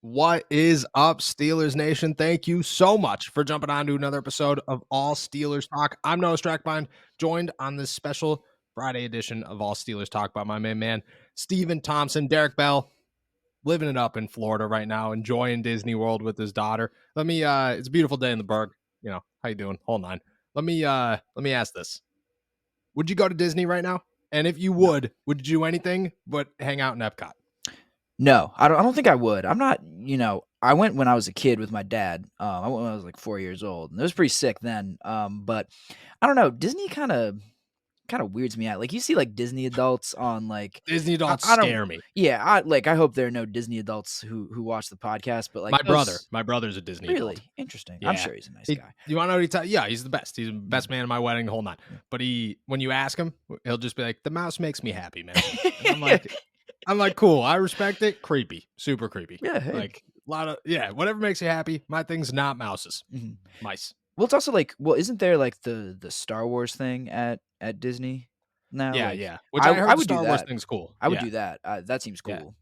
What is up, Steelers Nation? Thank you so much for jumping on to another episode of All Steelers Talk. I'm Noah Strackbind, joined on this special Friday edition of All Steelers Talk by my main man, Steven Thompson. Derek Bell, living it up in Florida right now, enjoying Disney World with his daughter. It's a beautiful day in the Berg. You know, how you doing? Hold on. Let me ask this. Would you go to Disney right now? And if you would you do anything but hang out in Epcot? No, I don't think I would. I'm not, I went when I was a kid with my dad. I went when I was like 4 years old, and it was pretty sick then. But I don't know, Disney kind of weirds me out. Like you see like Disney adults on like Disney adults I don't scare me. yeah, I hope there are no Disney adults who watch the podcast, but like My brother's a Disney adult. Really interesting. Yeah. I'm sure he's a nice guy. You want to know what yeah, he's the best. He's the best man at my wedding, the whole nine. Yeah. But when you ask him, he'll just be like, "The mouse makes me happy, man." And I'm like, cool. I respect it. Creepy, super creepy. Yeah, hey. Like a lot of whatever makes you happy. My thing's not mouses, mice. Well, it's also like, isn't there like the Star Wars thing at Disney now? Yeah, like, yeah. Which I heard I would Star do Wars that. thing's cool. I would do that. That seems cool.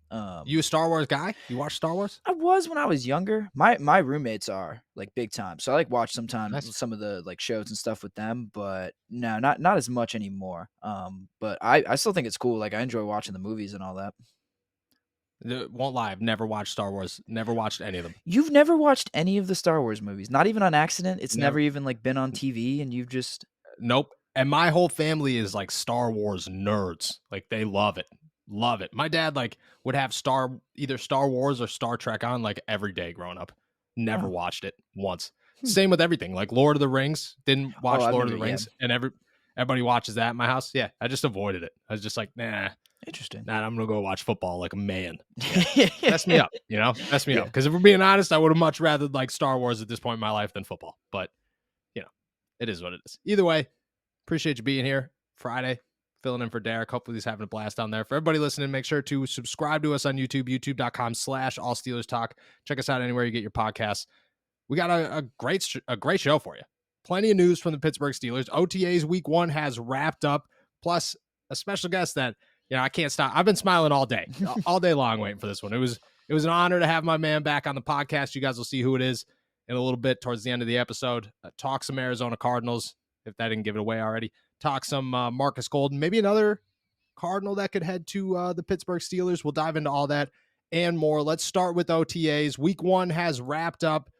You a Star Wars guy? You watch Star Wars? I was when I was younger. My roommates are like big time, so I like watch sometimes some of the like shows and stuff with them. But no, not as much anymore. But I still think it's cool. Like I enjoy watching the movies and all that. Won't lie, I've never watched Star Wars. Never watched any of them. You've never watched any of the Star Wars movies, not even on accident. It's Never. never even like been on TV, and you've just Nope. And my whole family is like Star Wars nerds. Like they love it. Love it. My dad like would have either Star Wars or Star Trek on like every day growing up. Never watched it once. Same with everything. Like Lord of the Rings. Didn't watch Lord of the Rings. And everybody watches that in my house. Yeah. I just avoided it. I was just like, nah. Interesting. Nah, I'm gonna go watch football like a man. Mess me up, Mess me up. Because if we're being honest, I would have much rather like Star Wars at this point in my life than football. But it is what it is. Either way, appreciate you being here. Friday, filling in for Derek. Hopefully he's having a blast down there. For everybody listening, make sure to subscribe to us on YouTube, youtube.com/allsteelerstalk. Check us out anywhere you get your podcasts. We got a great show for you. Plenty of news from the Pittsburgh Steelers. OTAs week 1 has wrapped up, plus a special guest that I can't stop. I've been smiling all day long waiting for this one. It was an honor to have my man back on the podcast. You guys will see who it is in a little bit towards the end of the episode. Talk some Arizona Cardinals, if that didn't give it away already. Talk some Marcus Golden, maybe another Cardinal that could head to the Pittsburgh Steelers. We'll dive into all that and more. Let's start with OTAs. Week 1 has wrapped up.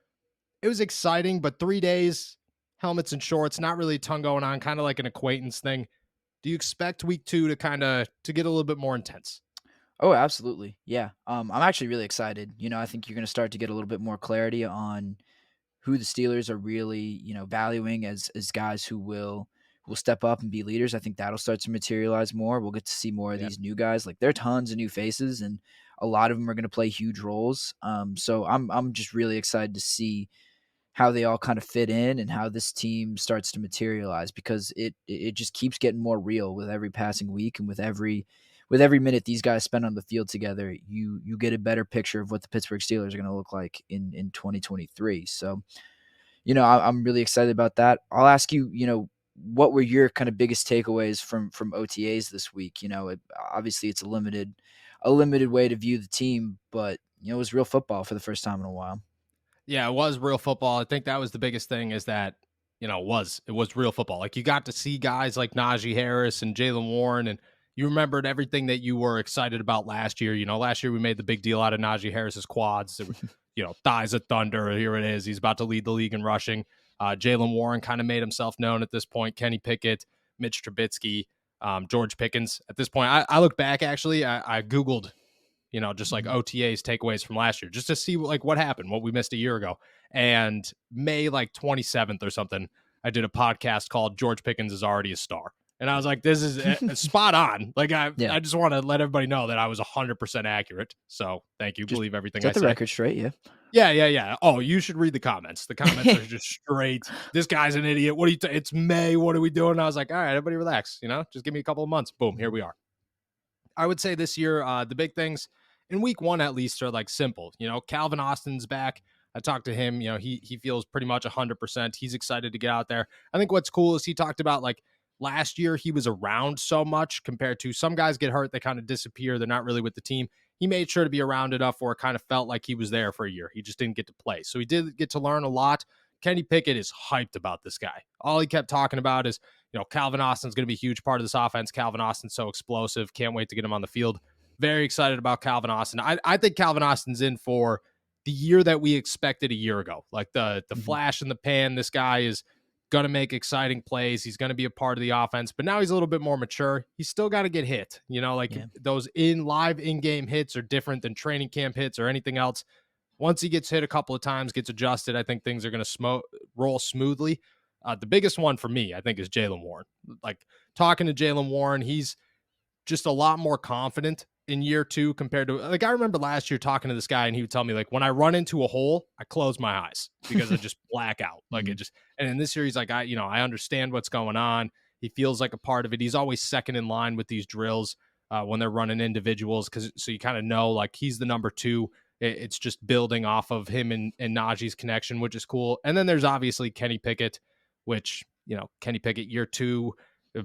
It was exciting, but 3 days, helmets and shorts, not really a ton going on, kind of like an acquaintance thing. Do you expect week 2 to get a little bit more intense? Oh, absolutely. Yeah. I'm actually really excited. I think you're going to start to get a little bit more clarity on who the Steelers are really, valuing as guys who will step up and be leaders. I think that'll start to materialize more. We'll get to see more of these new guys. Like there are tons of new faces, and a lot of them are going to play huge roles. So I'm just really excited to see how they all kind of fit in and how this team starts to materialize, because it just keeps getting more real with every passing week, and with every minute these guys spend on the field together, you get a better picture of what the Pittsburgh Steelers are going to look like in 2023. So, I'm really excited about that. I'll ask you, what were your kind of biggest takeaways from OTAs this week? Obviously it's a limited way to view the team, but it was real football for the first time in a while. Yeah, it was real football. I think that was the biggest thing, is that, it was real football. Like you got to see guys like Najee Harris and Jaylen Warren, and you remembered everything that you were excited about last year. Last year we made the big deal out of Najee Harris's quads. Thighs of thunder. Here it is. He's about to lead the league in rushing. Jaylen Warren kind of made himself known at this point. Kenny Pickett, Mitch Trubisky, George Pickens. At this point, I look back, actually, I Googled, just like OTAs takeaways from last year, just to see like what happened, what we missed a year ago. And May like 27th or something, I did a podcast called George Pickens is Already a Star. And I was like, this is spot on. Like, I just want to let everybody know that I was 100% accurate. So thank you. Just believe everything I set say. the record straight. Yeah. Yeah. Oh, you should read the comments. The comments are just straight. This guy's an idiot. What do you it's May. What are we doing? And I was like, all right, everybody relax. Just give me a couple of months. Boom. Here we are. I would say this year, the big things in week 1, at least, are like simple. Calvin Austin's back. I talked to him. He feels pretty much 100%. He's excited to get out there. I think what's cool is he talked about like last year he was around so much compared to some guys get hurt. They kind of disappear. They're not really with the team. he made sure to be around enough where it kind of felt like he was there for a year. He just didn't get to play. So he did get to learn a lot. Kenny Pickett is hyped about this guy. All he kept talking about is, Calvin Austin's going to be a huge part of this offense. Calvin Austin's so explosive. Can't wait to get him on the field. Very excited about Calvin Austin. I think Calvin Austin's in for the year that we expected a year ago. Like the flash in the pan. This guy is going to make exciting plays. He's going to be a part of the offense, but now he's a little bit more mature. He's still got to get hit. Those live in-game hits are different than training camp hits or anything else. Once he gets hit a couple of times, gets adjusted, I think things are going to roll smoothly. The biggest one for me, I think, is Jaylen Warren. Like, talking to Jaylen Warren, he's just a lot more confident in year 2 compared to, like, I remember last year talking to this guy and he would tell me, like, when I run into a hole, I close my eyes because I just black out. Like, and in this year, he's like, I understand what's going on. He feels like a part of it. He's always second in line with these drills when they're running individuals. So you kind of know, like, he's the number 2. It's just building off of him and Najee's connection, which is cool. And then there's obviously Kenny Pickett, which, Kenny Pickett year 2,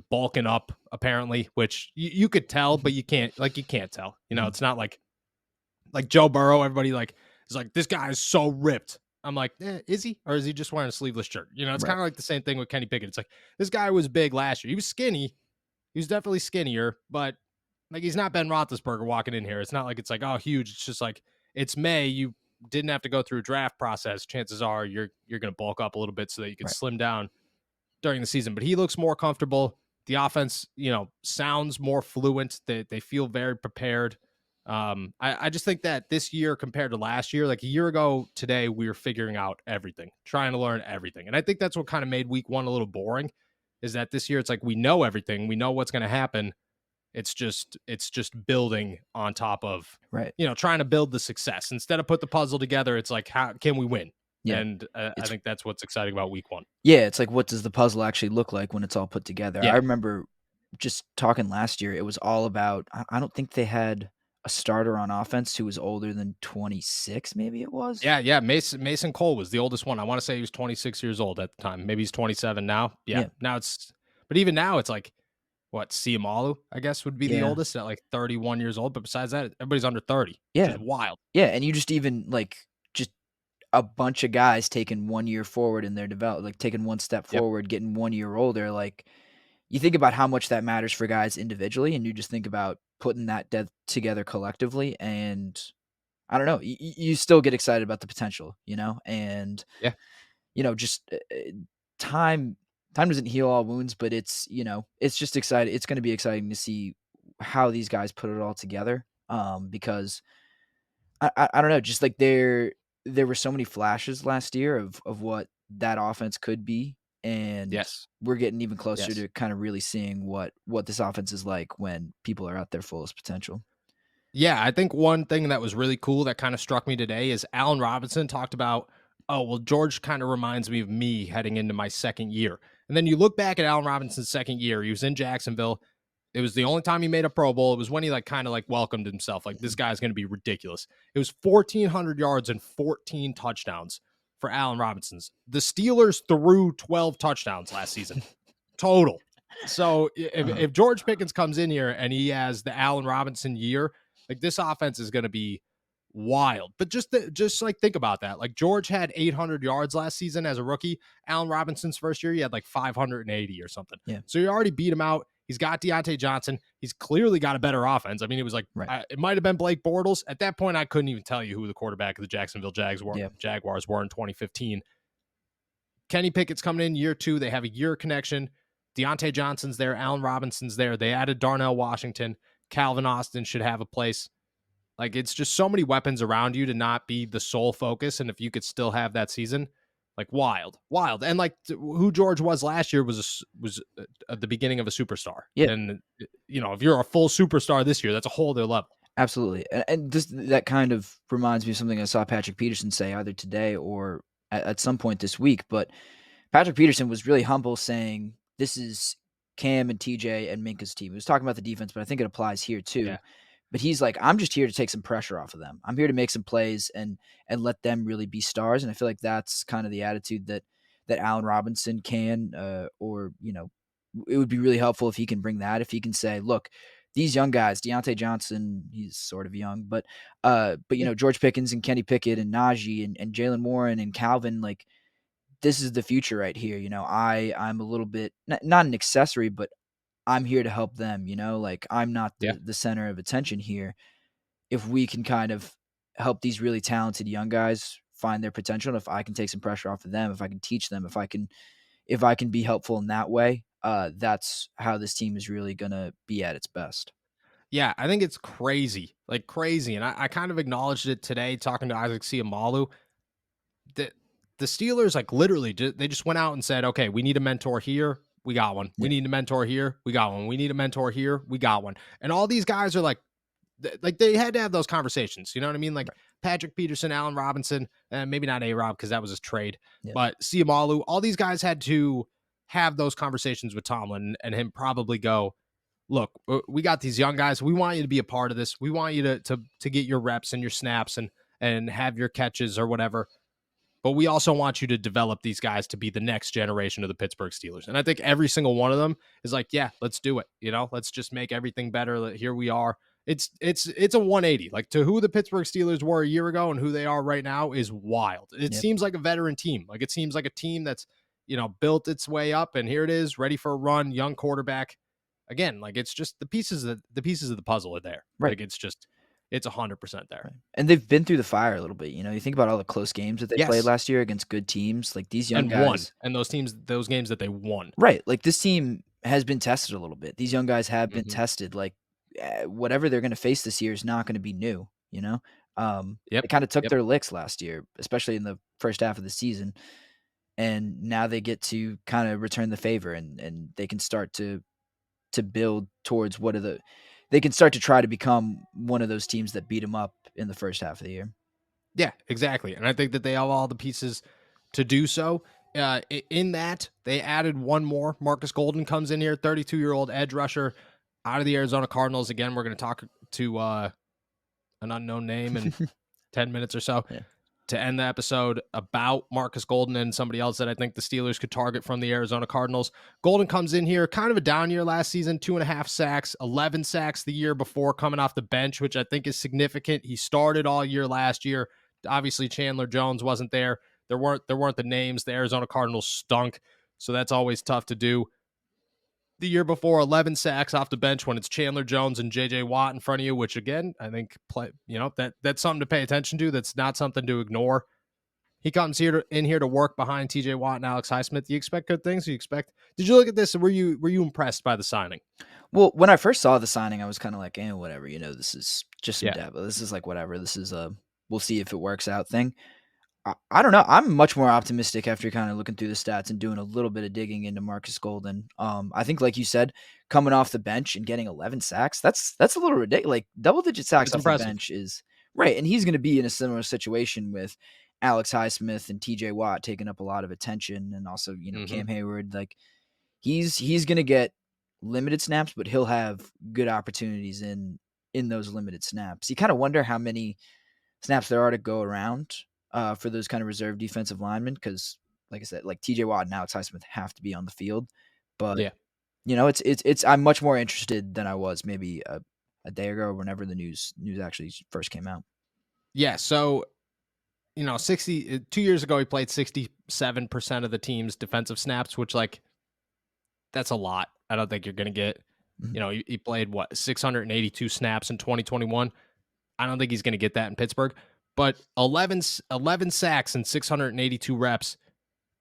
bulking up apparently, which you could tell, but you can't tell. It's not like Joe Burrow. Everybody is like, this guy is so ripped. I'm like, is he? Or is he just wearing a sleeveless shirt? It's kind of like the same thing with Kenny Pickett. It's like, this guy was big last year. He was skinny. He was definitely skinnier, but like, he's not Ben Roethlisberger walking in here. It's not like it's like, oh, huge. It's just like, it's May. You didn't have to go through a draft process. Chances are you're going to bulk up a little bit so that you can slim down during the season. But he looks more comfortable. The offense, sounds more fluent. They feel very prepared. I just think that this year compared to last year, like a year ago today, we were figuring out everything, trying to learn everything. And I think that's what kind of made week 1 a little boring, is that this year it's like we know everything. We know what's going to happen. It's just building on top of, trying to build the success. Instead of put the puzzle together, it's like, how can we win? Yeah. And I think that's what's exciting about week 1. Yeah, it's like, what does the puzzle actually look like when it's all put together? Yeah. I remember just talking last year, it was all about, I don't think they had a starter on offense who was older than 26, maybe it was? Yeah. Mason Cole was the oldest one. I want to say he was 26 years old at the time. Maybe he's 27 now. Yeah. Now but even now it's like, what, Siamalu, I guess, would be the oldest at like 31 years old. But besides that, everybody's under 30. Yeah. Which is wild. Yeah. And you just even just a bunch of guys taking 1 year forward in their development, like taking one step forward, getting 1 year older. Like, you think about how much that matters for guys individually, and you just think about putting that depth together collectively. And I don't know, you still get excited about the potential, and just time doesn't heal all wounds, but it's just exciting. It's going to be exciting to see how these guys put it all together. Because I don't know, just like there were so many flashes last year of what that offense could be. And we're getting even closer to kind of really seeing what this offense is like when people are at their fullest potential. Yeah, I think one thing that was really cool that kind of struck me today is Allen Robinson talked about, George kind of reminds me of me heading into my second year. And then you look back at Allen Robinson's second year, he was in Jacksonville. It was the only time he made a Pro Bowl. It was when he kind of welcomed himself. Like, this guy's going to be ridiculous. It was 1,400 yards and 14 touchdowns for Allen Robinson's. The Steelers threw 12 touchdowns last season total. So if George Pickens comes in here and he has the Allen Robinson year, like, this offense is going to be wild. But just think about that. Like, George had 800 yards last season as a rookie. Allen Robinson's first year, he had 580 or something. Yeah. So you already beat him out. He's got Deontay Johnson. He's clearly got a better offense. I mean, it was it might have been Blake Bortles. At that point, I couldn't even tell you who the quarterback of the Jacksonville Jaguars were in 2015. Kenny Pickett's coming in year 2. They have a year connection. Deontay Johnson's there. Allen Robinson's there. They added Darnell Washington. Calvin Austin should have a place. Like, it's just so many weapons around you to not be the sole focus. And if you could still have that season, wild. And who George was last year was at the beginning of a superstar. Yeah. And, if you're a full superstar this year, that's a whole other level. Absolutely. And that kind of reminds me of something I saw Patrick Peterson say either today or at some point this week. But Patrick Peterson was really humble, saying this is Cam and TJ and Minka's team. He was talking about the defense, but I think it applies here too. Yeah. But he's like, I'm just here to take some pressure off of them. I'm here to make some plays and let them really be stars. And I feel like that's kind of the attitude that Allen Robinson can, or it would be really helpful if he can bring that. If he can say, look, these young guys, Deontay Johnson, he's sort of young, but Yeah. George Pickens and Kenny Pickett and Najee and Jalen Warren and Calvin, like this is the future right here. I'm a little bit not an accessory, but I'm here to help them. Like I'm not Yeah. the center of attention here. If we can kind of help these really talented young guys find their potential, and if I can take some pressure off of them, if I can teach them, if I can be helpful in that way, that's how this team is really gonna be at its best. Yeah, I think it's crazy, like crazy. And I kind of acknowledged it today talking to Isaac Siamalu. The the Steelers, like literally, they just went out and said, okay, we need a mentor here. We got one. We Yeah, need a mentor here. We got one. We need a mentor here. We got one. And all these guys are like they had to have those conversations. You know what I mean? Like right. Patrick Peterson, Allen Robinson, maybe not A Rob because that was his trade, Yeah, but Siamalu, all these guys had to have those conversations with Tomlin and him probably go, look, we got these young guys. We want you to be a part of this. We want you to get your reps and your snaps and have your catches or whatever. But we also want you to develop these guys to be the next generation of the Pittsburgh Steelers. And I think every single one of them is like, yeah, let's do it. Let's just make everything better. Here we are. It's a 180. Like to who the Pittsburgh Steelers were a year ago and who they are right now is wild. It yeah, seems like a veteran team. Like it seems like a team that's, built its way up and here it is, ready for a run, young quarterback. Again, like it's just the pieces of the puzzle are there. right. Like it's 100% there. Right. And they've been through the fire a little bit. You think about all the close games that they played Yes. last year against good teams. Like these young And won. guys, And those games that they won. right? Like this team has been tested a little bit. These young guys have been Mhm. tested. Like whatever they're going to face this year is not going to be new. They Yep. kind of took Yep. their licks last year, especially in the first half of the season, and now they get to kind of return the favor, and they can start to build towards they can start to try to become one of those teams that beat them up in the first half of the year. Yeah, exactly. And I think that they have all the pieces to do so. In that, they added one more. Marcus Golden comes in here, 32-year-old edge rusher out of the Arizona Cardinals. Again, we're going to talk to an unknown name in 10 minutes or so Yeah. to end the episode about Marcus Golden and somebody else that I think the Steelers could target from the Arizona Cardinals. Golden comes in here, kind of a down year last season, 2.5 sacks, 11 sacks the year before coming off the bench, which I think is significant. He started all year last year. Obviously, Chandler Jones wasn't there. There weren't the names. The Arizona Cardinals stunk, so that's always tough to do. The year before, 11 sacks off the bench when it's Chandler Jones and J.J. Watt in front of you, which again, I think that's something to pay attention to. That's not something to ignore. He comes in here to work behind T.J. Watt and Alex Highsmith. Do you expect good things? Did you look at this? And were you impressed by the signing? Well, when I first saw the signing, I was kind of like, whatever. This is just some Yeah. depth. This is like whatever. This is a we'll see if it works out thing. I don't know. I'm much more optimistic after kind of looking through the stats and doing a little bit of digging into Marcus Golden. I think, like you said, coming off the bench and getting 11 sacks, that's a little ridiculous. Like double-digit sacks It's off the impressive. bench is right, and he's going to be in a similar situation with Alex Highsmith and T.J. Watt taking up a lot of attention, and also Mm-hmm. Cam Hayward. Like he's going to get limited snaps, but he'll have good opportunities in those limited snaps. You kind of wonder how many snaps there are to go around for those kind of reserve defensive linemen because, like I said, like T.J. Watt and Alex Highsmith have to be on the field. But Yeah. it's I'm much more interested than I was maybe a day ago or whenever the news actually first came out. Yeah. So 2 years ago he played 67% of the team's defensive snaps, which like that's a lot. I don't think you're going to get. Mhm. He played 682 snaps in 2021. I don't think he's going to get that in Pittsburgh. But 11 sacks and 682 reps.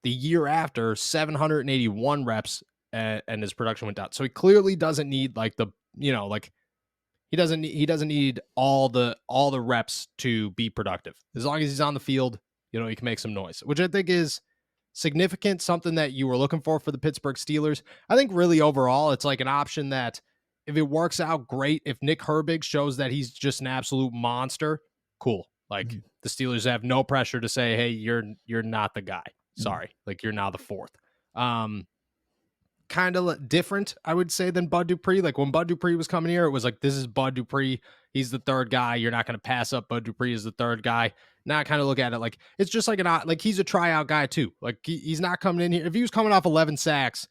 The year after, 781 reps, and his production went down. So he clearly doesn't need like he doesn't need all the reps to be productive. As long as he's on the field, he can make some noise, which I think is significant, something that you were looking for the Pittsburgh Steelers. I think really overall, it's like an option that if it works out, great. If Nick Herbig shows that he's just an absolute monster, cool. Like Mhm. the Steelers have no pressure to say, hey, you're not the guy. Mhm. Sorry. Like you're now the fourth. Kind of different, I would say, than Bud Dupree. Like when Bud Dupree was coming here, it was like, this is Bud Dupree. He's the third guy. You're not going to pass up Bud Dupree as the third guy. Now I kind of look at it like it's just like he's a tryout guy too. Like he's not coming in here. If he was coming off 11 sacks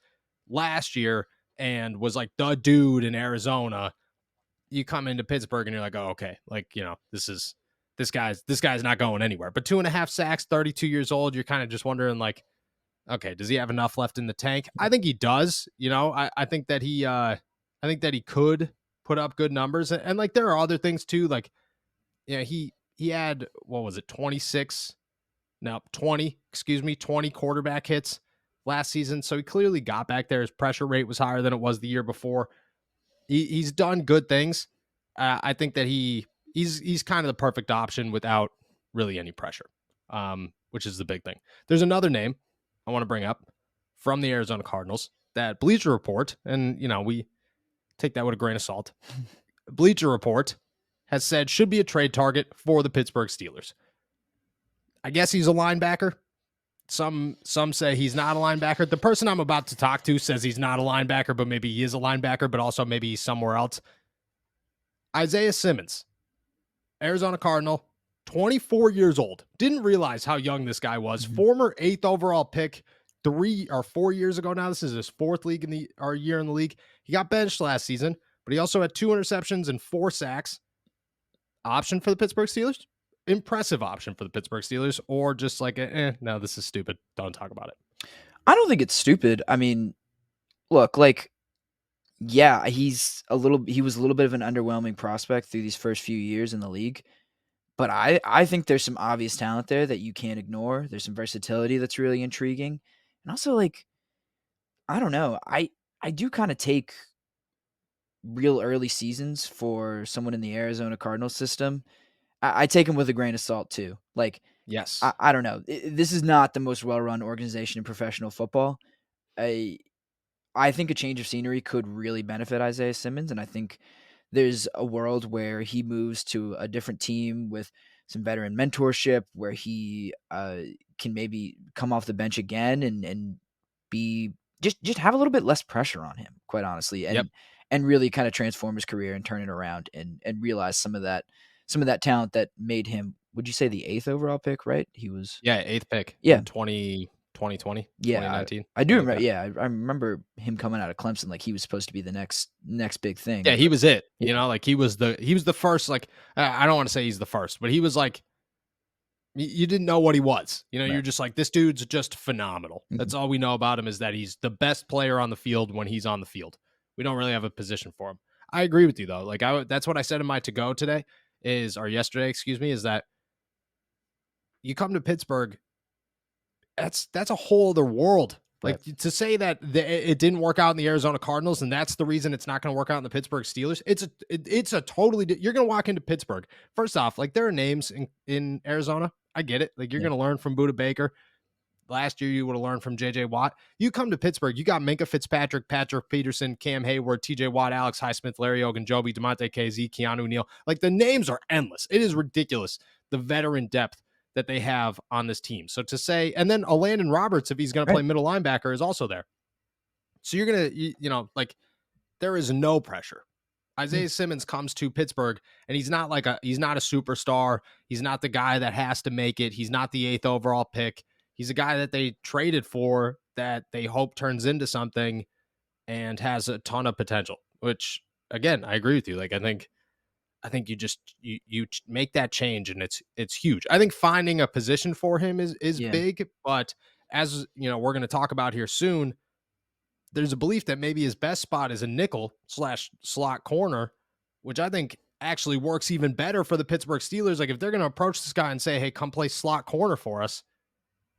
last year and was like the dude in Arizona, you come into Pittsburgh and you're like, oh, okay, like, this guy's not going anywhere. But 2.5 sacks, 32 years old, you're kind of just wondering, like, okay, does he have enough left in the tank? I think he does. I think that he could put up good numbers, and like there are other things too. Like, he had, what was it, 20 quarterback hits last season. So he clearly got back there. His pressure rate was higher than it was the year before. He's done good things. I think that he's kind of the perfect option without really any pressure, which is the big thing. There's another name I want to bring up from the Arizona Cardinals that Bleacher Report, and we take that with a grain of salt. Bleacher Report has said should be a trade target for the Pittsburgh Steelers. I guess he's a linebacker. Some say he's not a linebacker. The person I'm about to talk to says he's not a linebacker, but maybe he is a linebacker, but also maybe he's somewhere else. Isaiah Simmons, Arizona Cardinal, 24 years old. Didn't realize how young this guy was. Mm-hmm. Former 8th overall pick 3 or 4 years ago now. This is his 4th year in the league. He got benched last season, but he also had 2 interceptions and 4 sacks. Option for the Pittsburgh Steelers? Impressive option for the Pittsburgh Steelers, or just like, no, this is stupid. Don't talk about it. I don't think it's stupid. I mean, look, like, yeah, he was a little bit of an underwhelming prospect through these first few years in the league. But I think there's some obvious talent there that you can't ignore. There's some versatility that's really intriguing. And also, like, I don't know. I do kind of take real early seasons for someone in the Arizona Cardinals system. I take him with a grain of salt too. Like, yes, I don't know. This is not the most well-run organization in professional football. I think a change of scenery could really benefit Isaiah Simmons, and I think there's a world where he moves to a different team with some veteran mentorship, where he can maybe come off the bench again and be just have a little bit less pressure on him, quite honestly, and really kind of transform his career and turn it around and realize some of that talent that made him. Would you say the 8th overall pick? Right? He was 8th pick. Yeah, in 2020, yeah, 2019. I do remember. Yeah, I remember him coming out of Clemson like he was supposed to be the next big thing. Yeah, he was it. Like he was the first. Like, I don't want to say he's the first, but he was like, you didn't know what he was. Right. You're just like, this dude's just phenomenal. Mm-hmm. That's all we know about him, is that he's the best player on the field when he's on the field. We don't really have a position for him. I agree with you though. Like, that's what I said in my to-go yesterday, is that you come to Pittsburgh, that's a whole other world. Like, to say that it didn't work out in the Arizona Cardinals, and that's the reason it's not going to work out in the Pittsburgh Steelers. It's a totally, you're going to walk into Pittsburgh. First off, like, there are names in Arizona. I get it. Like, you're going to learn from Budda Baker. Last year, you would have learned from J.J. Watt. You come to Pittsburgh, you got Minkah Fitzpatrick, Patrick Peterson, Cam Hayward, T.J. Watt, Alex Highsmith, Larry Ogunjobi, DeMonte Casey, Keanu Neal. Like, the names are endless. It is ridiculous, the veteran depth that they have on this team. So to say, and then a Landon Roberts, if he's going to play middle linebacker, is also there. So you're going to, like, there is no pressure. Isaiah Simmons comes to Pittsburgh, and he's not a superstar. He's not the guy that has to make it. He's not the 8th overall pick. He's a guy that they traded for, that they hope turns into something and has a ton of potential, which, again, I agree with you. Like, I think you just you make that change, and it's huge. I think finding a position for him is big, but as we're going to talk about here soon, there's a belief that maybe his best spot is a nickel/slot corner, which I think actually works even better for the Pittsburgh Steelers. Like, if they're going to approach this guy and say, hey, come play slot corner for us,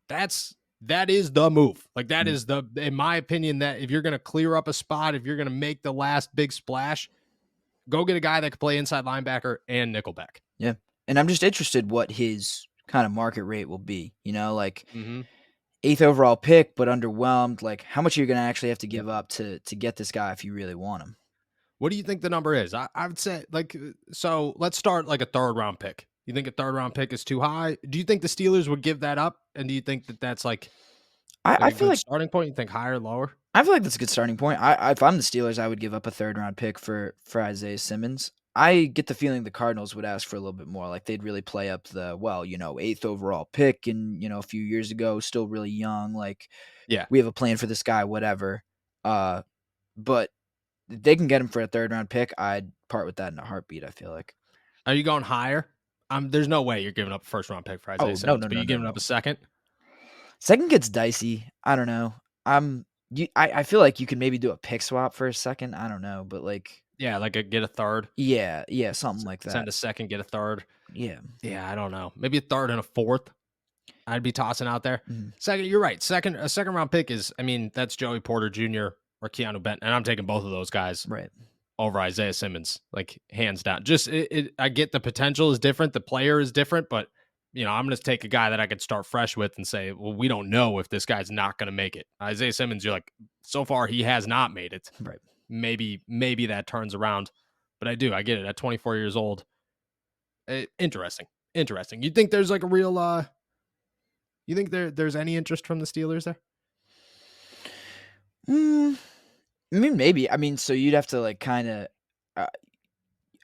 that is the move. Like, that is in my opinion, that if you're going to clear up a spot, if you're going to make the last big splash, go get a guy that can play inside linebacker and nickelback. Yeah. And I'm just interested what his kind of market rate will be, like 8th overall pick, but underwhelmed. Like, how much are you going to actually have to give up to get this guy if you really want him? What do you think the number is? I would say, like, so let's start like a 3rd round pick. You think a 3rd round pick is too high? Do you think the Steelers would give that up? And do you think that that's like I feel like starting point? You think higher, lower? I feel like that's a good starting point. If I'm the Steelers, I would give up a 3rd round pick for Isaiah Simmons. I get the feeling the Cardinals would ask for a little bit more. Like, they'd really play up the 8th overall pick, and a few years ago, still really young. Like, we have a plan for this guy, whatever. But if they can get him for a 3rd-round pick, I'd part with that in a heartbeat, I feel like. Are you going higher? There's no way you're giving up a 1st-round pick for Isaiah Oh, no, Simmons, no, but no, you no, giving no. up a 2nd? 2nd gets dicey. I don't know. I feel like you could maybe do a pick swap for a 2nd. I don't know, but like, Yeah, like get a 3rd. yeah, something like Send that. a 2nd, get a 3rd. Yeah. Yeah, I don't know. Maybe a 3rd and a 4th. I'd be tossing out there. Mhm. 2nd, you're right. A 2nd-round pick is, I mean, that's Joey Porter Jr. or Keanu Benton, and I'm taking both of those guys Right. over Isaiah Simmons, like hands down. Just I get the potential is different, the player is different, but I'm going to take a guy that I could start fresh with and say, well, we don't know if this guy's not going to make it. Isaiah Simmons, you're like, so far he has not made it. Right. Maybe that turns around, but I get it at 24 years old. Interesting. You think there's like a real? You think there's any interest from the Steelers there? I mean, maybe. I mean, so you'd have to like kind of. Uh,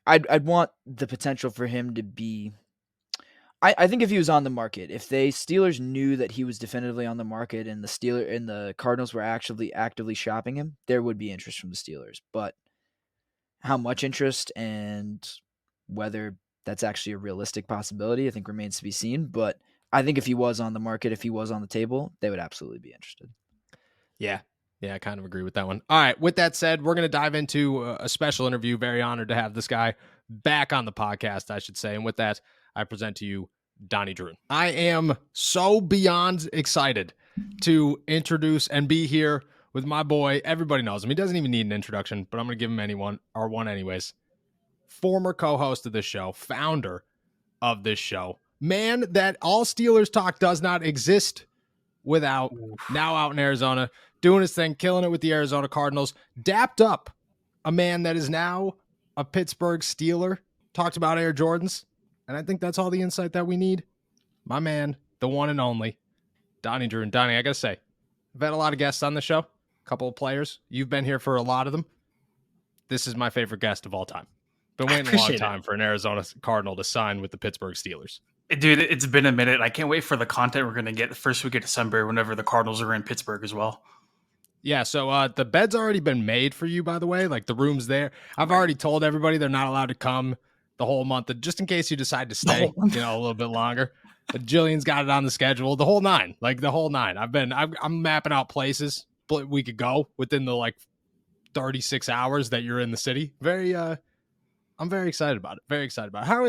I'd want the potential for him to be. I think if he was on the market, if they Steelers knew that he was definitively on the market, and the Cardinals were actually actively shopping him, there would be interest from the Steelers. But how much interest and whether that's actually a realistic possibility, I think remains to be seen. But I think if he was on the market, if he was on the table, they would absolutely be interested. Yeah. Yeah, I kind of agree with that one. All right. With that said, we're going to dive into a special interview. Very honored to have this guy back on the podcast, I should say. And with that, I present to you Donnie Dru. I am so beyond excited to introduce and be here with my boy. Everybody knows him. He doesn't even need an introduction, but I'm going to give him one anyways. Former co-host of this show, founder of this show, man that all Steelers talk does not exist without. Now out in Arizona, doing his thing, killing it with the Arizona Cardinals, dapped up a man that is now a Pittsburgh Steeler, talked about Air Jordans, and I think that's all the insight that we need. My man, the one and only, Donnie Dru. And Donnie, I gotta say, I've had a lot of guests on the show, a couple of players. You've been here for a lot of them. This is my favorite guest of all time. Been waiting a long time for an Arizona Cardinal to sign with the Pittsburgh Steelers. Dude, it's been a minute. I can't wait for the content we're going to get the first week of December whenever the Cardinals are in Pittsburgh as well. Yeah, so the bed's already been made for you, by the way. Like, the room's there. I've already told everybody they're not allowed to come the whole month, just in case you decide to stay, a little bit longer. But Jillian's got it on the schedule, the whole nine. I'm mapping out places we could go within the 36 hours that you're in the city. I'm very excited about it. Very excited about it. How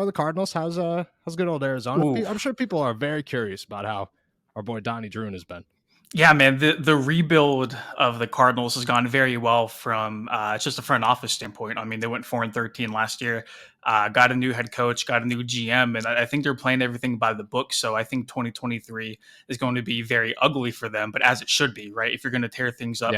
are the Cardinals? How's good old Arizona? Ooh. I'm sure people are very curious about how our boy Donnie Dru has been. Yeah, man, the rebuild of the Cardinals has gone very well from just a front office standpoint. I mean, they went 4-13 last year, got a new head coach, got a new GM, and I think they're playing everything by the book. So I think 2023 is going to be very ugly for them, but as it should be, right? If you're going to tear things up,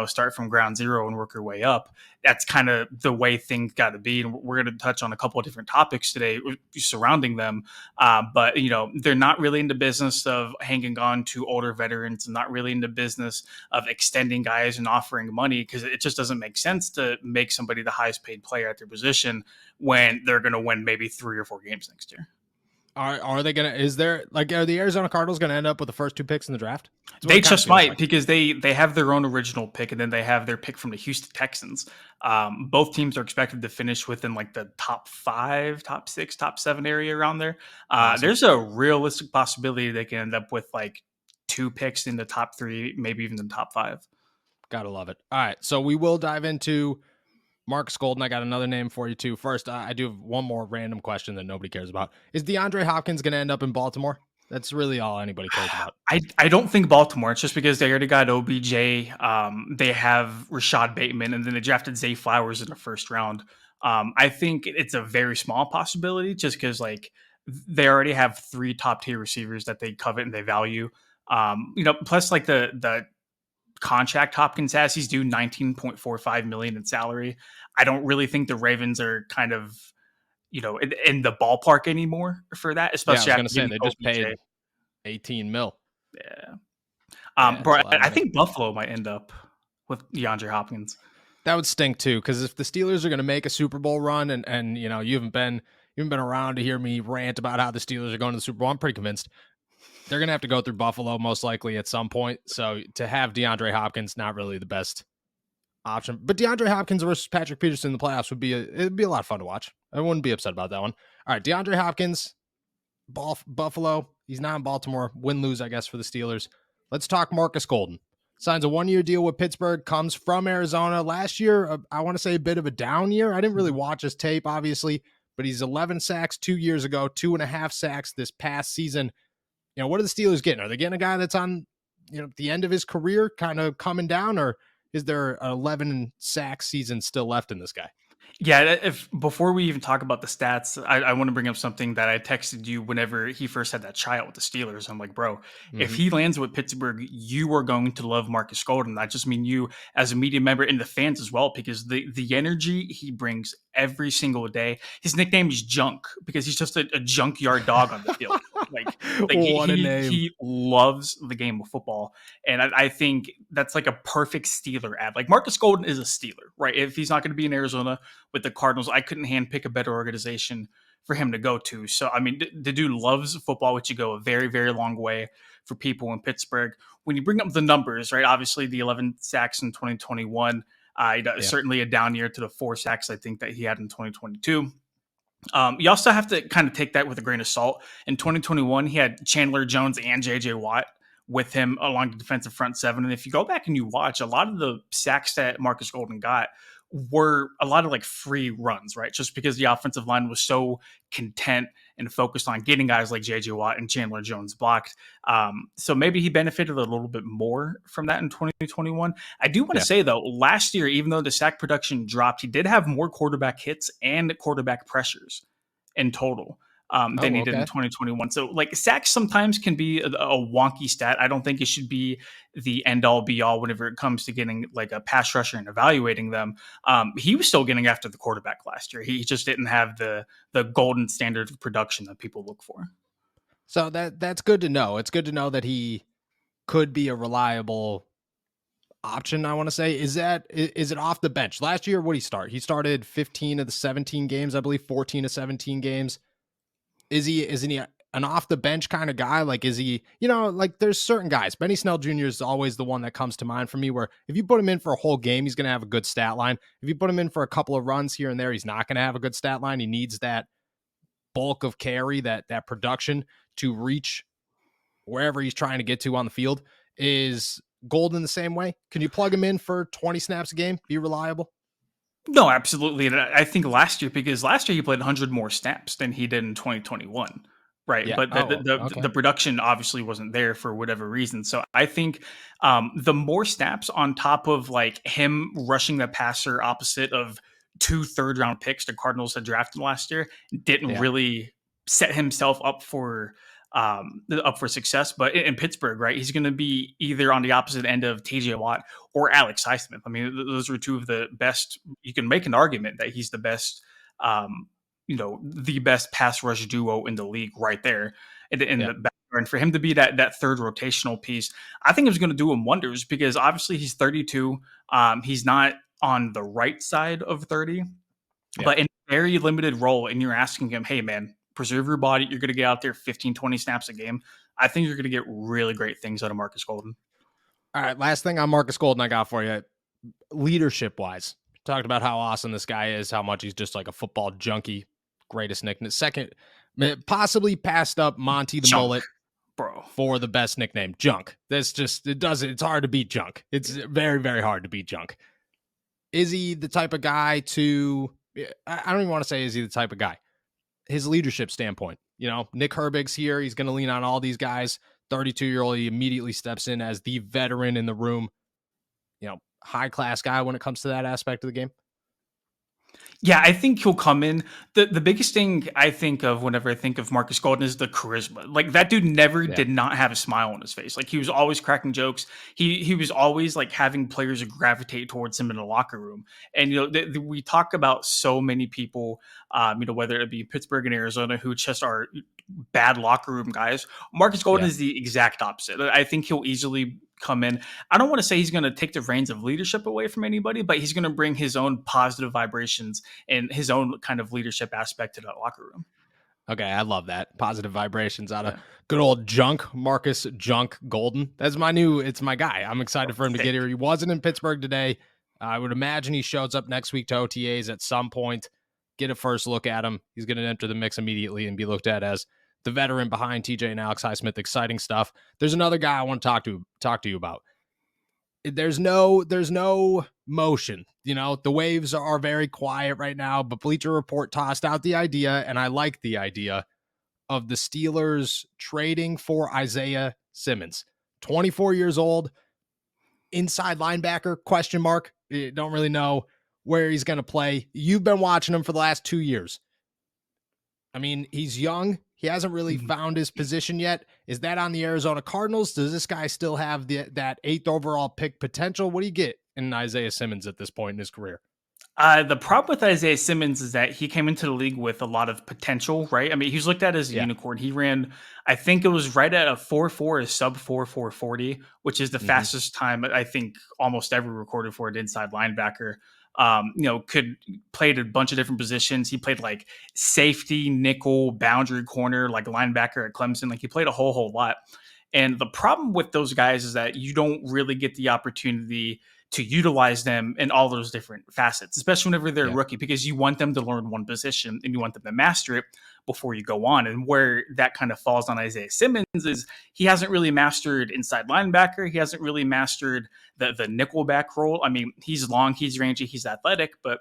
start from ground zero and work your way up, that's kind of the way things got to be. And we're going to touch on a couple of different topics today surrounding them. But they're not really in the business of hanging on to older veterans, and not really in the business of extending guys and offering money, because it just doesn't make sense to make somebody the highest paid player at their position when they're going to win maybe 3 or 4 games next year. Are they gonna? Are the Arizona Cardinals gonna end up with the first 2 picks in the draft? They just might, because they have their own original pick, and then they have their pick from the Houston Texans. Both teams are expected to finish within the top 5, top 6, top 7 area around there. Awesome. There's a realistic possibility they can end up with 2 picks in the top 3, maybe even the top 5. Gotta love it. All right, so we will dive into Marcus Golden. I got another name for you too. First, I do have one more random question that nobody cares about. Is DeAndre Hopkins going to end up in Baltimore? That's really all anybody cares about. I don't think Baltimore. It's just because they already got OBJ. They have Rashad Bateman, and then they drafted Zay Flowers in the first round. I think it's a very small possibility, just because they already have 3 top tier receivers that they covet and they value. Plus the contract Hopkins has, he's due $19.45 million in salary. I don't really think the Ravens are kind of in the ballpark anymore for that, especially I was going to say they just paid $18 million. Yeah. Bro, I think Buffalo might end up with DeAndre Hopkins. That would stink too, because if the Steelers are going to make a Super Bowl run, and you haven't been around to hear me rant about how the Steelers are going to the Super Bowl, I'm pretty convinced they're going to have to go through Buffalo most likely at some point. So to have DeAndre Hopkins, not really the best option. But DeAndre Hopkins versus Patrick Peterson in the playoffs it'd be a lot of fun to watch. I wouldn't be upset about that one. All right, DeAndre Hopkins, Buffalo. He's not in Baltimore. Win-lose, I guess, for the Steelers. Let's talk Marcus Golden. Signs a 1-year deal with Pittsburgh, comes from Arizona. Last year, I want to say a bit of a down year. I didn't really watch his tape, obviously, but he's 11 sacks 2 years ago, 2.5 sacks this past season. What are the Steelers getting? Are they getting a guy that's on, the end of his career, kind of coming down, or is there an 11 sack season still left in this guy? Yeah, if before we even talk about the stats, I want to bring up something that I texted you whenever he first had that tryout with the Steelers. I'm like, bro, if he lands with Pittsburgh, you are going to love Marcus Golden. I just mean you as a media member and the fans as well, because the energy he brings every single day. His nickname is Junk because he's just a junkyard dog on the field. What a name. He loves the game of football. And I think that's like a perfect Steeler ad. Like Marcus Golden is a Steeler, right? If he's not going to be in Arizona with the Cardinals, I couldn't handpick a better organization for him to go to. So, I mean, the dude loves football, which you go a very, very long way for people in Pittsburgh. When you bring up the numbers, right? Obviously, the 11 sacks in 2021, certainly a down year to the 4 sacks I think that he had in 2022. You also have to kind of take that with a grain of salt. In 2021, he had Chandler Jones and J.J. Watt with him along the defensive front seven. And if you go back and you watch, a lot of the sacks that Marcus Golden got were a lot of like free runs, right? Just because the offensive line was so content and focused on getting guys like J.J. Watt and Chandler Jones blocked. So maybe he benefited a little bit more from that in 2021. I do want to say, though, last year, even though the sack production dropped, he did have more quarterback hits and quarterback pressures in total than he did in 2021. So like sacks sometimes can be a wonky stat. I don't think it should be the end all be all whenever it comes to getting like a pass rusher and evaluating them. He was still getting after the quarterback last year. He just didn't have the golden standard of production that people look for. So that's good to know. It's good to know that he could be a reliable option, I want to say. Is it off the bench? Last year, what did he start? He started 15 of the 17 games, I believe 14 of 17 games. Isn't he an off the bench kind of guy? Like, is he, like there's certain guys. Benny Snell Jr. is always the one that comes to mind for me, where if you put him in for a whole game, he's going to have a good stat line. If you put him in for a couple of runs here and there, he's not going to have a good stat line. He needs that bulk of carry, that production to reach wherever he's trying to get to on the field. Is Golden the same way? Can you plug him in for 20 snaps a game? Be reliable? No, absolutely. And I think last year he played 100 more snaps than he did in 2021. Right. Yeah. But the production obviously wasn't there for whatever reason. So I think the more snaps on top of like him rushing the passer opposite of 2 third-round picks the Cardinals had drafted last year didn't really set himself up for success. But in Pittsburgh, right, he's going to be either on the opposite end of TJ Watt or Alex Highsmith. I mean, those are two of the best. You can make an argument that he's the best, the best pass rush duo in the league right there in the back. And for him to be that third rotational piece, I think it's going to do him wonders because obviously he's 32. He's not on the right side of 30, but in a very limited role. And you're asking him, hey, man, preserve your body. You're going to get out there 15, 20 snaps a game. I think you're going to get really great things out of Marcus Golden. All right. Last thing on Marcus Golden I got for you. Leadership wise, talked about how awesome this guy is, how much he's just like a football junkie. Greatest nickname. Second, possibly passed up Monty the Mullet, bro, for the best nickname. Junk. It's hard to beat Junk. It's very, very hard to beat Junk. Is he the type of guy I don't even want to say is he the type of guy. His leadership standpoint, Nick Herbig's here. He's going to lean on all these guys. 32-year-old, he immediately steps in as the veteran in the room. High class guy when it comes to that aspect of the game. Yeah, I think he'll come in. The biggest thing I think of whenever I think of Marcus Golden is the charisma. Like that dude never did not have a smile on his face. Like he was always cracking jokes. He was always like having players gravitate towards him in the locker room. And we talk about so many people, whether it be Pittsburgh and Arizona, who just are bad locker room guys. Marcus Golden is the exact opposite. I think he'll easily come in. I don't want to say he's going to take the reins of leadership away from anybody, but he's going to bring his own positive vibrations and his own kind of leadership aspect to that locker room. Okay, I love that. Positive vibrations out of good old Marcus Junk Golden. That's it's my guy. I'm excited for him to get here. He wasn't in Pittsburgh today. I would imagine he shows up next week to OTAs at some point, get a first look at him. He's going to enter the mix immediately and be looked at as the veteran behind TJ and Alex Highsmith. Exciting stuff. There's another guy I want to talk to you about. There's no motion. The waves are very quiet right now, but Bleacher Report tossed out the idea, and I like the idea of the Steelers trading for Isaiah Simmons. 24 years old, inside linebacker, question mark. You don't really know where he's going to play. You've been watching him for the last 2 years. I mean, he's young. He hasn't really found his position yet. Is that on the Arizona Cardinals? Does this guy still have that 8th overall pick potential? What do you get in Isaiah Simmons at this point in his career? The problem with Isaiah Simmons is that he came into the league with a lot of potential, right? I mean, he's looked at as a unicorn. He ran, I think it was right at a 4.4, a sub 4.40, which is the fastest time I think almost ever recorded for an inside linebacker. Played a bunch of different positions. He played like safety, nickel, boundary corner, like linebacker at Clemson. Like he played a whole lot. And the problem with those guys is that you don't really get the opportunity to utilize them in all those different facets, especially whenever they're a rookie, because you want them to learn one position and you want them to master it before you go on. And where that kind of falls on Isaiah Simmons is he hasn't really mastered inside linebacker. He hasn't really mastered the nickelback role. I mean, he's long, he's rangy, he's athletic, but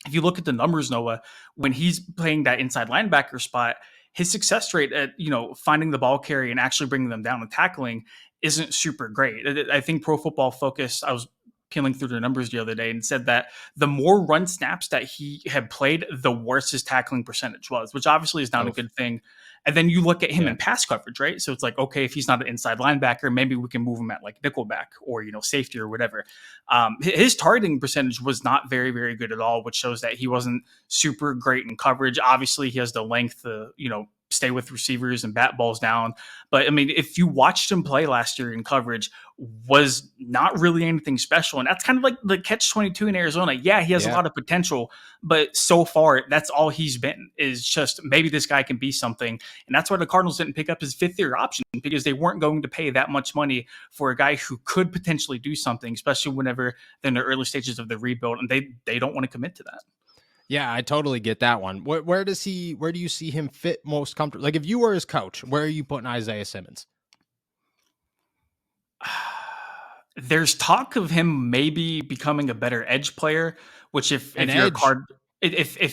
if you look at the numbers, Noah, when he's playing that inside linebacker spot, his success rate at, finding the ball carrier and actually bringing them down and tackling isn't super great. I think Pro Football Focus, I was peeling through the numbers the other day and said that the more run snaps that he had played, the worse his tackling percentage was, which obviously is not a good thing. And then you look at him in pass coverage, right? So it's like, okay, if he's not an inside linebacker, maybe we can move him at like nickelback or, safety or whatever. His targeting percentage was not very, very good at all, which shows that he wasn't super great in coverage. Obviously he has the length to, stay with receivers and bat balls down. But I mean, if you watched him play last year in coverage, was not really anything special. And that's kind of like the catch-22 in Arizona. Yeah, he has a lot of potential, but so far that's all he's been, is just maybe this guy can be something. And that's why the Cardinals didn't pick up his 5th-year option, because they weren't going to pay that much money for a guy who could potentially do something, especially whenever they're in the early stages of the rebuild, and they don't want to commit to that. Yeah, I totally get that one. Where do you see him fit most comfortable? Like if you were his coach, where are you putting Isaiah Simmons? There's talk of him maybe becoming a better edge player, which if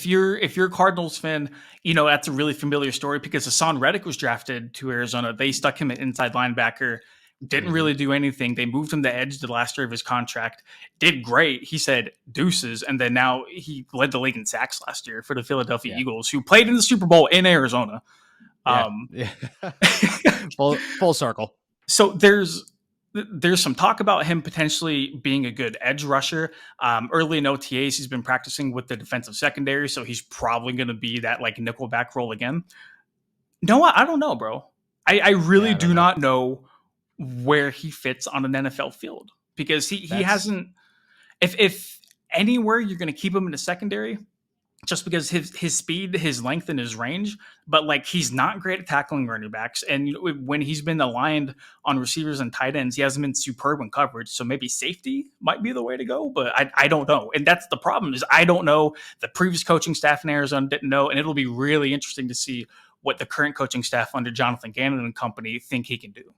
you're a Cardinals fan, that's a really familiar story, because Hassan Reddick was drafted to Arizona. They stuck him at inside linebacker. Didn't really do anything. They moved him to edge the last year of his contract. Did great. He said deuces. And then now he led the league in sacks last year for the Philadelphia Eagles, who played in the Super Bowl in Arizona. Full circle. So there's some talk about him potentially being a good edge rusher. Early in OTAs, he's been practicing with the defensive secondary, so he's probably going to be that like nickelback role again. No, I don't know, bro. I really do not know where he fits on an NFL field, because he hasn't, if anywhere you're going to keep him in the secondary, just because his speed, his length, and his range, but like he's not great at tackling running backs. And when he's been aligned on receivers and tight ends, he hasn't been superb in coverage. So maybe safety might be the way to go, but I don't know. And that's the problem, is I don't know. The previous coaching staff in Arizona didn't know, and it'll be really interesting to see what the current coaching staff under Jonathan Gannon and company think he can do.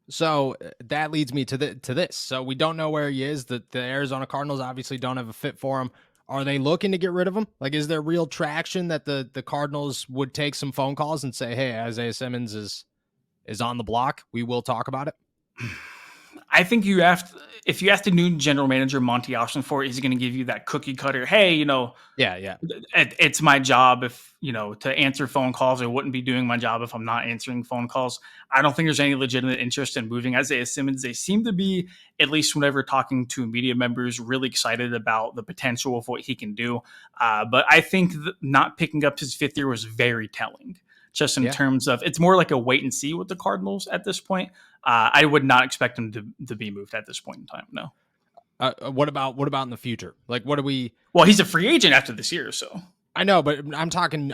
So that leads me to this. So we don't know where he is. The Arizona Cardinals obviously don't have a fit for him. Are they looking to get rid of him? Like, is there real traction that the Cardinals would take some phone calls and say, hey, Isaiah Simmons is on the block, we will talk about it? I think if you ask the new general manager, Monty Ossenfort, he's going to give you that cookie cutter. Hey, it's my job to answer phone calls. I wouldn't be doing my job if I'm not answering phone calls. I don't think there's any legitimate interest in moving Isaiah Simmons. They seem to be, at least whenever talking to media members, really excited about the potential of what he can do. But I think not picking up his 5th year was very telling. Just in terms of, it's more like a wait and see with the Cardinals at this point. I would not expect him to be moved at this point in time. No. What about in the future? Like, what do we? Well, he's a free agent after this year, so I know, but I'm talking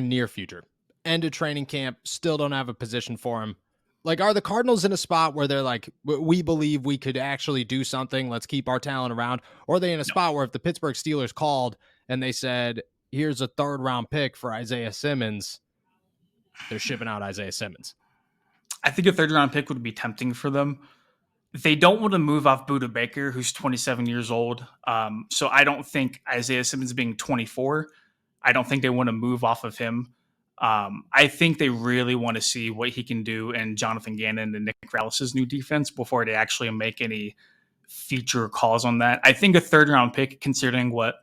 near future. End of training camp, still don't have a position for him. Like, are the Cardinals in a spot where they're like, we believe we could actually do something, let's keep our talent around? Or are they in a spot where if the Pittsburgh Steelers called and they said, here's a 3rd-round pick for Isaiah Simmons, they're shipping out Isaiah Simmons? I think a 3rd-round pick would be tempting for them. They don't want to move off Budda Baker, who's 27 years old. So I don't think Isaiah Simmons being 24, I don't think they want to move off of him. I think they really want to see what he can do in Jonathan Gannon and Nick Krallis's new defense before they actually make any future calls on that. I think a 3rd-round pick, considering what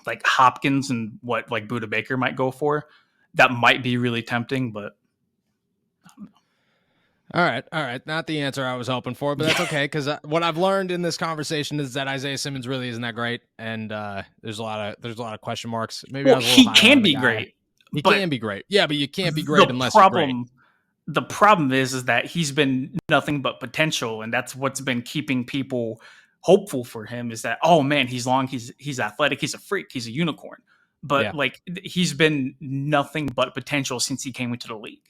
like Hopkins and what like Budda Baker might go for, that might be really tempting, but All right. Not the answer I was hoping for, but that's okay, because what I've learned in this conversation is that Isaiah Simmons really isn't that great, and there's a lot of question marks. Maybe I was a little he high can on the be guy. great. He can be great. Yeah, but you can't be great unless you're great. The problem is that he's been nothing but potential, and that's what's been keeping people hopeful for him. Is that, oh man, he's long, he's athletic, he's a freak, he's a unicorn. But like, he's been nothing but potential since he came into the league.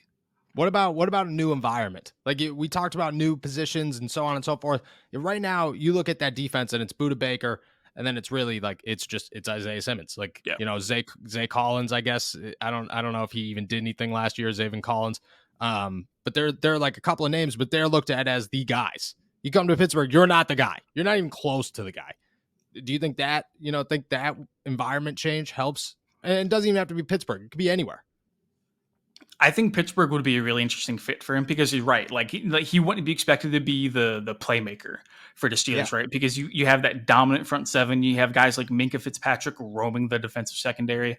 What about a new environment? Like, we talked about new positions and so on and so forth. Right now, you look at that defense and it's Budda Baker, and then it's really like it's Isaiah Simmons. Like, you know, Zay Collins, I guess. I don't know if he even did anything last year, Zayvon Collins. But they're like a couple of names, but they're looked at as the guys. You come to Pittsburgh, you're not the guy. You're not even close to the guy. Do you think that environment change helps? And it doesn't even have to be Pittsburgh. It could be anywhere. I think Pittsburgh would be a really interesting fit for him because he's right. Like he wouldn't be expected to be the playmaker for the Steelers, right? Because you have that dominant front seven. You have guys like Minkah Fitzpatrick roaming the defensive secondary.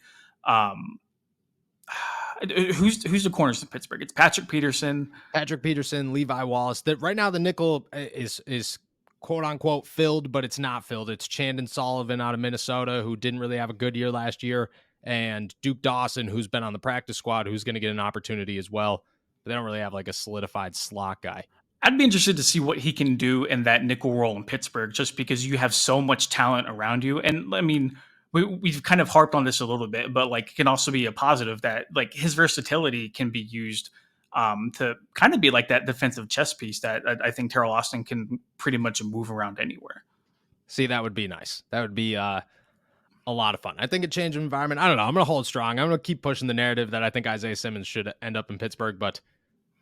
Who's the corners in Pittsburgh? It's Patrick Peterson, Levi Wallace. That right now the nickel is quote unquote filled, but it's not filled. It's Chandon Sullivan out of Minnesota, who didn't really have a good year last year, and Duke Dawson, who's been on the practice squad, who's going to get an opportunity as well. But they don't really have like a solidified slot guy. I'd be interested to see what he can do in that nickel role in Pittsburgh, just because you have so much talent around you. And I mean, we've kind of harped on this a little bit, but like, it can also be a positive that like his versatility can be used to kind of be like that defensive chess piece that I think Terrell Austin can pretty much move around anywhere. See, that would be nice. That would be a lot of fun. I think a change of environment. I don't know. I'm going to hold strong. I'm going to keep pushing the narrative that I think Isaiah Simmons should end up in Pittsburgh, but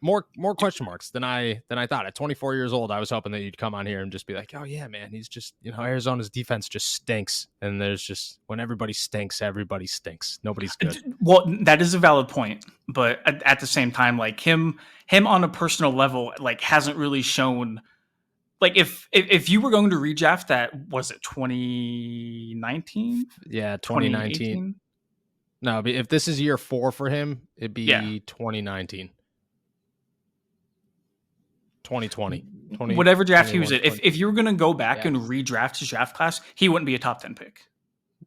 more question marks than I thought. At 24 years old, I was hoping that you'd come on here and just be like, oh yeah, man, he's just, Arizona's defense just stinks. And there's just, when everybody stinks, everybody stinks. Nobody's good. Well, that is a valid point, but at the same time, like him on a personal level, like hasn't really shown. Like if you were going to redraft that, was it 2019? Yeah, 2019. No, if this is year 4 for him, it'd be 2019. 2020. Whatever draft he was in. If you were going to go back and redraft his draft class, he wouldn't be a top 10 pick.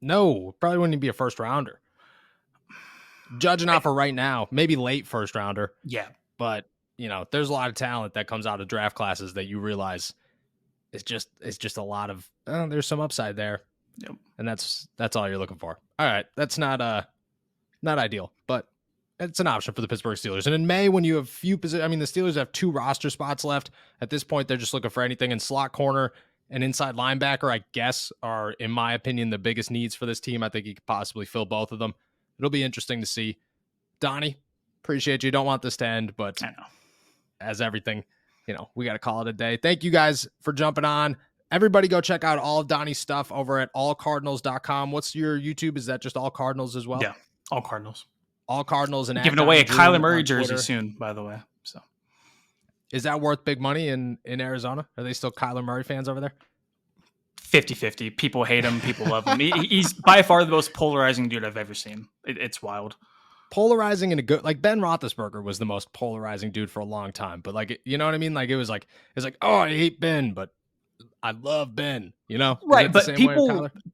No, probably wouldn't even be a first rounder. Judging off of right now, maybe late first rounder. Yeah. But, there's a lot of talent that comes out of draft classes that you realize it's just a lot of there's some upside there. Yep. And that's all you're looking for. All right, that's not ideal, but it's an option for the Pittsburgh Steelers. And in May, when you have the Steelers have 2 roster spots left. At this point, they're just looking for anything in slot corner and inside linebacker, I guess, are, in my opinion, the biggest needs for this team. I think you could possibly fill both of them. It'll be interesting to see. Donnie, appreciate you. Don't want this to end, but I know. As everything, we got to call it a day. Thank you guys for jumping on. Everybody go check out all of Donnie's stuff over at allcardinals.com. What's your YouTube? Is that just All Cardinals as well? Yeah, All Cardinals. All Cardinals. And giving away a Kyler Murray jersey soon, by the way. So, is that worth big money in Arizona? Are they still Kyler Murray fans over there? 50-50. People hate him. People love him. He's by far the most polarizing dude I've ever seen. It's wild. Polarizing in a good, like Ben Roethlisberger was the most polarizing dude for a long time. But like, you know what I mean? Like it's like, oh, I hate Ben, but I love Ben, Right. But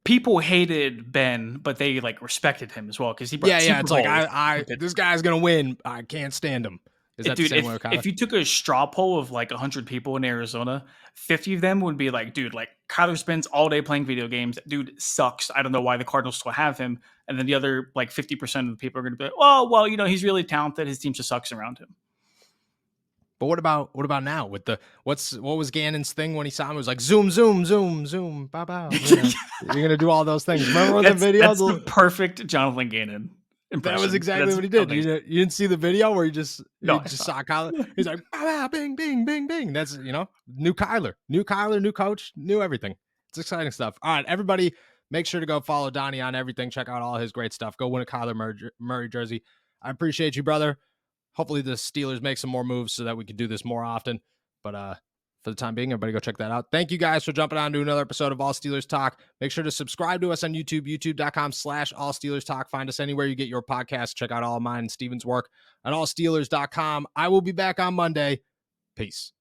people hated Ben, but they like respected him as well. Cause he brought Super it's like, this guy's going to win. I can't stand him. Is that dude, the same way with Kyler? If you took a straw poll of like 100 people in Arizona, 50 of them would be like, dude, like Kyler spends all day playing video games. Dude sucks. I don't know why the Cardinals still have him. And then the other like 50% of the people are going to be like, well, he's really talented. His team just sucks around him. But what about now with what was Gannon's thing when he saw him? It was like zoom, zoom, zoom, zoom, bow, bow. You're gonna do all those things. Remember the video? That's the perfect Jonathan Gannon impression. That was exactly what he did. You didn't see the video where you just saw Kyler. He's like, bow, bow, bing, bing, bing, bing. That's new Kyler, new coach, new everything. It's exciting stuff. All right, everybody, make sure to go follow Donnie on everything. Check out all his great stuff. Go win a Kyler Murray jersey. I appreciate you, brother. Hopefully the Steelers make some more moves so that we can do this more often. But for the time being, everybody go check that out. Thank you guys for jumping on to another episode of All Steelers Talk. Make sure to subscribe to us on YouTube, youtube.com/All Steelers Talk. Find us anywhere you get your podcasts. Check out all of mine and Steven's work at allsteelers.com. I will be back on Monday. Peace.